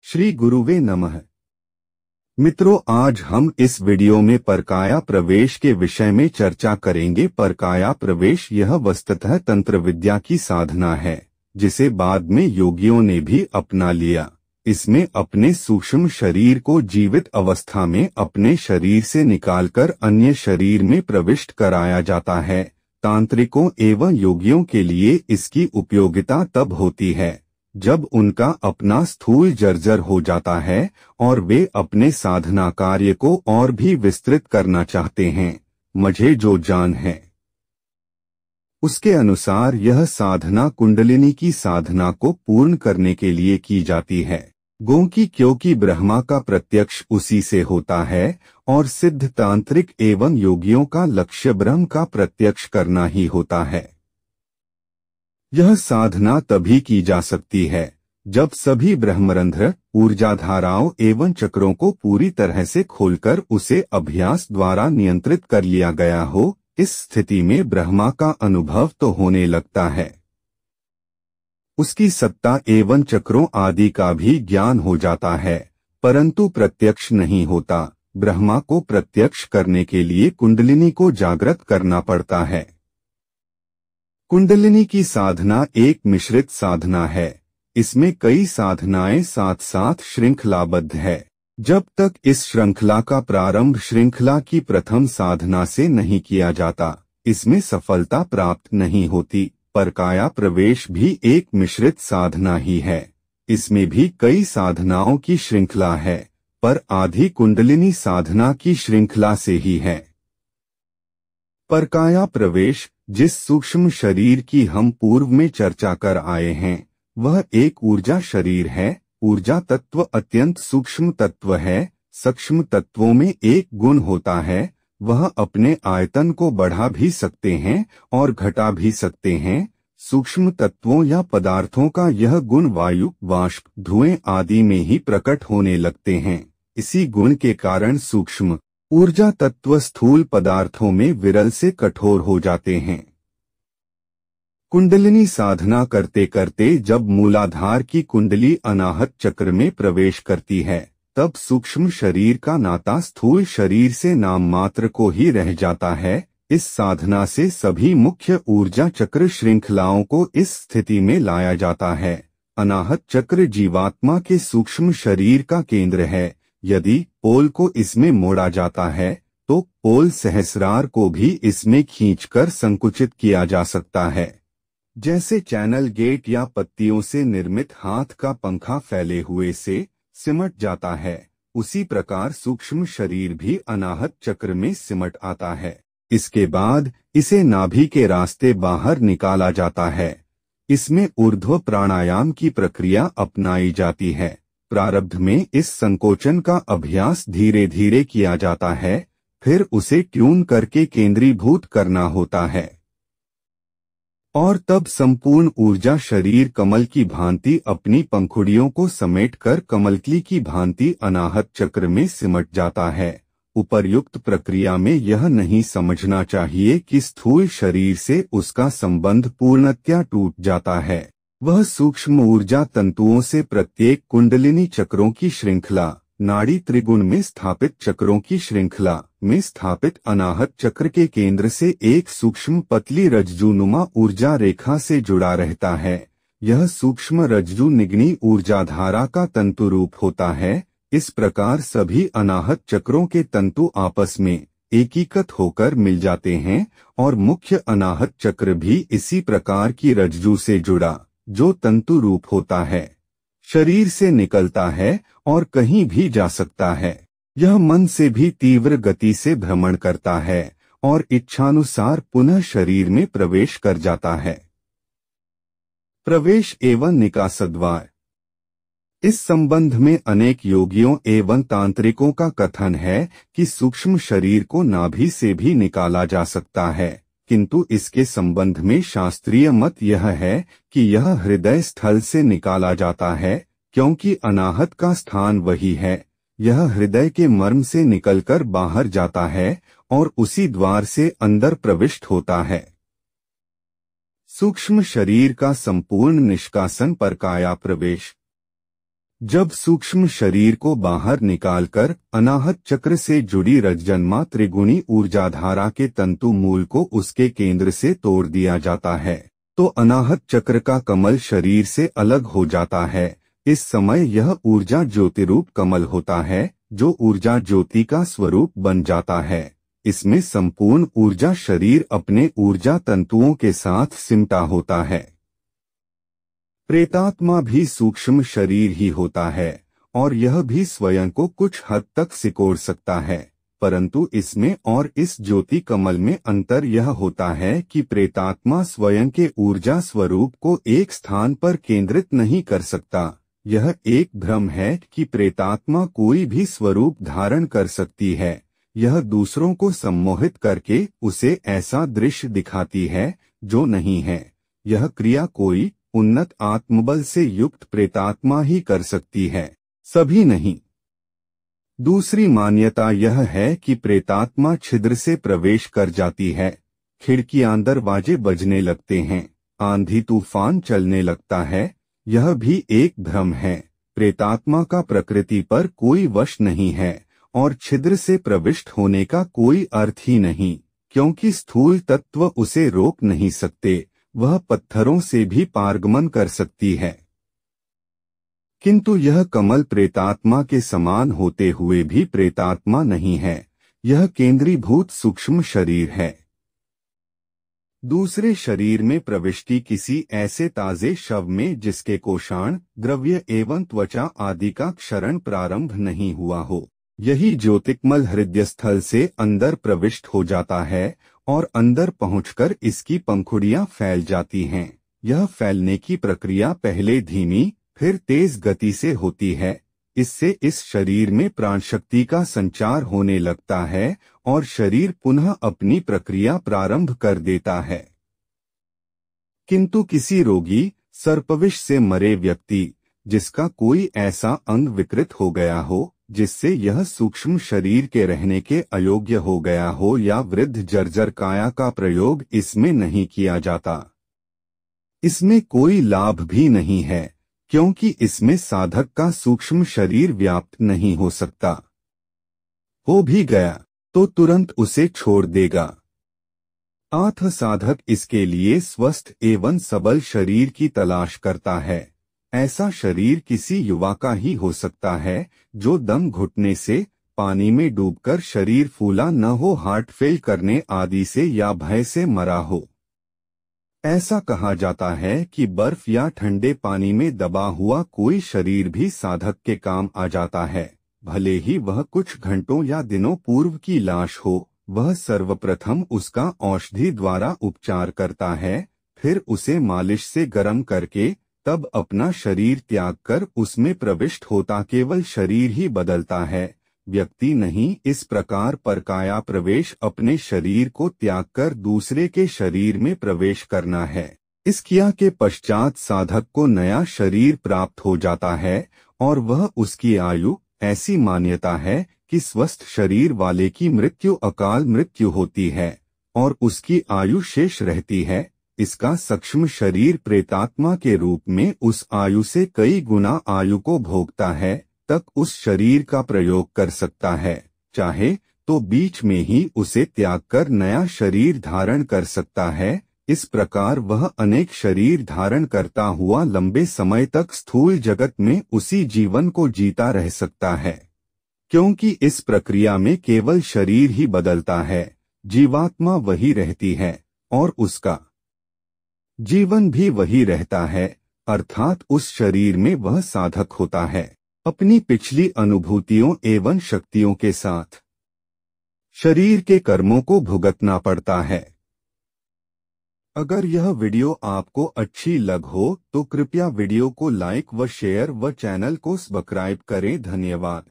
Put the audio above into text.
श्री गुरुवे नमः। मित्रों, आज हम इस वीडियो में परकाया प्रवेश के विषय में चर्चा करेंगे। परकाया प्रवेश यह वस्तुतः तंत्र विद्या की साधना है जिसे बाद में योगियों ने भी अपना लिया। इसमें अपने सूक्ष्म शरीर को जीवित अवस्था में अपने शरीर से निकालकर अन्य शरीर में प्रविष्ट कराया जाता है। तांत्रिकों एवं योगियों के लिए इसकी उपयोगिता तब होती है जब उनका अपना स्थूल जर्जर हो जाता है और वे अपने साधना कार्य को और भी विस्तृत करना चाहते हैं। मुझे जो जान है उसके अनुसार यह साधना कुंडलिनी की साधना को पूर्ण करने के लिए की जाती है। क्योंकि ब्रह्मा का प्रत्यक्ष उसी से होता है और सिद्ध तांत्रिक एवं योगियों का लक्ष्य ब्रह्म का प्रत्यक्ष करना ही होता है। यह साधना तभी की जा सकती है जब सभी ब्रह्मरंध्र, ऊर्जा धाराओं एवं चक्रों को पूरी तरह से खोलकर उसे अभ्यास द्वारा नियंत्रित कर लिया गया हो। इस स्थिति में ब्रह्मा का अनुभव तो होने लगता है, उसकी सत्ता एवं चक्रों आदि का भी ज्ञान हो जाता है, परंतु प्रत्यक्ष नहीं होता। ब्रह्मा को प्रत्यक्ष करने के लिए कुंडलिनी को जागृत करना पड़ता है। कुंडलिनी की साधना एक मिश्रित साधना है। इसमें कई साधनाएं साथ साथ श्रृंखलाबद्ध है। जब तक इस श्रृंखला का प्रारंभ श्रृंखला की प्रथम साधना से नहीं किया जाता, इसमें सफलता प्राप्त नहीं होती। परकाया प्रवेश भी एक मिश्रित साधना ही है। इसमें भी कई साधनाओं की श्रृंखला है, पर आधी कुंडलिनी साधना की श्रृंखला से ही है। परकाया प्रवेश जिस सूक्ष्म शरीर की हम पूर्व में चर्चा कर आए हैं, वह एक ऊर्जा शरीर है। ऊर्जा तत्व अत्यंत सूक्ष्म तत्व है। सूक्ष्म तत्वों में एक गुण होता है, वह अपने आयतन को बढ़ा भी सकते हैं और घटा भी सकते हैं। सूक्ष्म तत्वों या पदार्थों का यह गुण वायु, वाष्प, धुएं आदि में ही प्रकट होने लगते हैं। इसी गुण के कारण सूक्ष्म ऊर्जा तत्व स्थूल पदार्थों में विरल से कठोर हो जाते हैं। कुंडलिनी साधना करते करते जब मूलाधार की कुंडली अनाहत चक्र में प्रवेश करती है, तब सूक्ष्म शरीर का नाता स्थूल शरीर से नाम मात्र को ही रह जाता है। इस साधना से सभी मुख्य ऊर्जा चक्र श्रृंखलाओं को इस स्थिति में लाया जाता है। अनाहत चक्र जीवात्मा के सूक्ष्म शरीर का केंद्र है। यदि पोल को इसमें मोड़ा जाता है तो पोल सहस्रार को भी इसमें खींचकर संकुचित किया जा सकता है। जैसे चैनल गेट या पत्तियों से निर्मित हाथ का पंखा फैले हुए से सिमट जाता है, उसी प्रकार सूक्ष्म शरीर भी अनाहत चक्र में सिमट आता है। इसके बाद इसे नाभि के रास्ते बाहर निकाला जाता है। इसमें ऊर्ध्व प्राणायाम की प्रक्रिया अपनाई जाती है। प्रारब्ध में इस संकोचन का अभ्यास धीरे धीरे किया जाता है, फिर उसे ट्यून करके केंद्रीभूत करना होता है और तब संपूर्ण ऊर्जा शरीर कमल की भांति अपनी पंखुड़ियों को समेटकर कमलकली की भांति अनाहत चक्र में सिमट जाता है। उपर्युक्त प्रक्रिया में यह नहीं समझना चाहिए कि स्थूल शरीर से उसका संबंध पूर्णतया टूट जाता है। वह सूक्ष्म ऊर्जा तंतुओं से प्रत्येक कुंडलिनी चक्रों की श्रृंखला, नाड़ी त्रिगुण में स्थापित चक्रों की श्रृंखला में स्थापित अनाहत चक्र के केंद्र से एक सूक्ष्म पतली रज्जुनुमा ऊर्जा रेखा से जुड़ा रहता है। यह सूक्ष्म रज्जु निग्नी ऊर्जा धारा का तंतु रूप होता है। इस प्रकार सभी अनाहत चक्रों के तंतु आपस में एकीकृत होकर मिल जाते हैं और मुख्य अनाहत चक्र भी इसी प्रकार की रज्जु से जुड़ा, जो तंतु रूप होता है, शरीर से निकलता है और कहीं भी जा सकता है। यह मन से भी तीव्र गति से भ्रमण करता है और इच्छानुसार पुनः शरीर में प्रवेश कर जाता है। प्रवेश एवं निकास द्वार। इस संबंध में अनेक योगियों एवं तांत्रिकों का कथन है कि सूक्ष्म शरीर को नाभि से भी निकाला जा सकता है, किंतु इसके संबंध में शास्त्रीय मत यह है कि यह हृदय स्थल से निकाला जाता है, क्योंकि अनाहत का स्थान वही है। यह हृदय के मर्म से निकलकर बाहर जाता है और उसी द्वार से अंदर प्रविष्ट होता है। सूक्ष्म शरीर का संपूर्ण निष्कासन परकाया प्रवेश। जब सूक्ष्म शरीर को बाहर निकालकर अनाहत चक्र से जुड़ी रजजन्मा त्रिगुणी ऊर्जाधारा के तंतु मूल को उसके केंद्र से तोड़ दिया जाता है, तो अनाहत चक्र का कमल शरीर से अलग हो जाता है। इस समय यह ऊर्जा ज्योतिरूप कमल होता है, जो ऊर्जा ज्योति का स्वरूप बन जाता है। इसमें संपूर्ण ऊर्जा शरीर अपने ऊर्जा तंतुओं के साथ सिमटा होता है। प्रेतात्मा भी सूक्ष्म शरीर ही होता है और यह भी स्वयं को कुछ हद तक सिकोड़ सकता है, परंतु इसमें और इस ज्योति कमल में अंतर यह होता है कि प्रेतात्मा स्वयं के ऊर्जा स्वरूप को एक स्थान पर केंद्रित नहीं कर सकता। यह एक भ्रम है कि प्रेतात्मा कोई भी स्वरूप धारण कर सकती है। यह दूसरों को सम्मोहित करके उसे ऐसा दृश्य दिखाती है जो नहीं है। यह क्रिया कोई उन्नत आत्मबल से युक्त प्रेतात्मा ही कर सकती है, सभी नहीं। दूसरी मान्यता यह है कि प्रेतात्मा छिद्र से प्रवेश कर जाती है, खिड़कियां दरवाजे बजने लगते हैं, आंधी तूफान चलने लगता है। यह भी एक भ्रम है। प्रेतात्मा का प्रकृति पर कोई वश नहीं है और छिद्र से प्रविष्ट होने का कोई अर्थ ही नहीं, क्योंकि स्थूल तत्व उसे रोक नहीं सकते। वह पत्थरों से भी पारगमन कर सकती है। किंतु यह कमल प्रेतात्मा के समान होते हुए भी प्रेतात्मा नहीं है। यह केंद्रीभूत सूक्ष्म शरीर है। दूसरे शरीर में प्रविष्टि किसी ऐसे ताजे शव में जिसके कोशाण, द्रव्य एवं त्वचा आदि का क्षरण प्रारंभ नहीं हुआ हो, यही ज्योतिकमल हृदयस्थल से अंदर प्रविष्ट हो जाता है और अंदर पहुंचकर इसकी पंखुड़ियां फैल जाती हैं। यह फैलने की प्रक्रिया पहले धीमी फिर तेज गति से होती है। इससे इस शरीर में प्राण शक्ति का संचार होने लगता है और शरीर पुनः अपनी प्रक्रिया प्रारंभ कर देता है। किंतु किसी रोगी, सर्पविष से मरे व्यक्ति, जिसका कोई ऐसा अंग विकृत हो गया हो जिससे यह सूक्ष्म शरीर के रहने के अयोग्य हो गया हो, या वृद्ध जर्जर काया का प्रयोग इसमें नहीं किया जाता, इसमें कोई लाभ भी नहीं है, क्योंकि इसमें साधक का सूक्ष्म शरीर व्याप्त नहीं हो सकता। हो भी गया तो तुरंत उसे छोड़ देगा। अतः साधक इसके लिए स्वस्थ एवं सबल शरीर की तलाश करता है। ऐसा शरीर किसी युवा का ही हो सकता है जो दम घुटने से, पानी में डूबकर शरीर फूला न हो, हार्ट फेल करने आदि से या भय से मरा हो। ऐसा कहा जाता है कि बर्फ या ठंडे पानी में दबा हुआ कोई शरीर भी साधक के काम आ जाता है, भले ही वह कुछ घंटों या दिनों पूर्व की लाश हो। वह सर्वप्रथम उसका औषधि द्वारा उपचार करता है, फिर उसे मालिश से गर्म करके तब अपना शरीर त्याग कर उसमें प्रविष्ट होता केवल शरीर ही बदलता है, व्यक्ति नहीं। इस प्रकार परकाया प्रवेश अपने शरीर को त्याग कर दूसरे के शरीर में प्रवेश करना है। इस क्रिया के पश्चात साधक को नया शरीर प्राप्त हो जाता है और वह उसकी आयु, ऐसी मान्यता है कि स्वस्थ शरीर वाले की मृत्यु अकाल मृत्यु होती है और उसकी आयु शेष रहती है। इसका सूक्ष्म शरीर प्रेतात्मा के रूप में उस आयु से कई गुना आयु को भोगता है, तक उस शरीर का प्रयोग कर सकता है। चाहे तो बीच में ही उसे त्याग कर नया शरीर धारण कर सकता है। इस प्रकार वह अनेक शरीर धारण करता हुआ लंबे समय तक स्थूल जगत में उसी जीवन को जीता रह सकता है, क्योंकि इस प्रक्रिया में केवल शरीर ही बदलता है, जीवात्मा वही रहती है और उसका जीवन भी वही रहता है, अर्थात उस शरीर में वह साधक होता है अपनी पिछली अनुभूतियों एवं शक्तियों के साथ। शरीर के कर्मों को भुगतना पड़ता है। अगर यह वीडियो आपको अच्छी लग हो तो कृपया वीडियो को लाइक व शेयर व चैनल को सब्सक्राइब करें। धन्यवाद।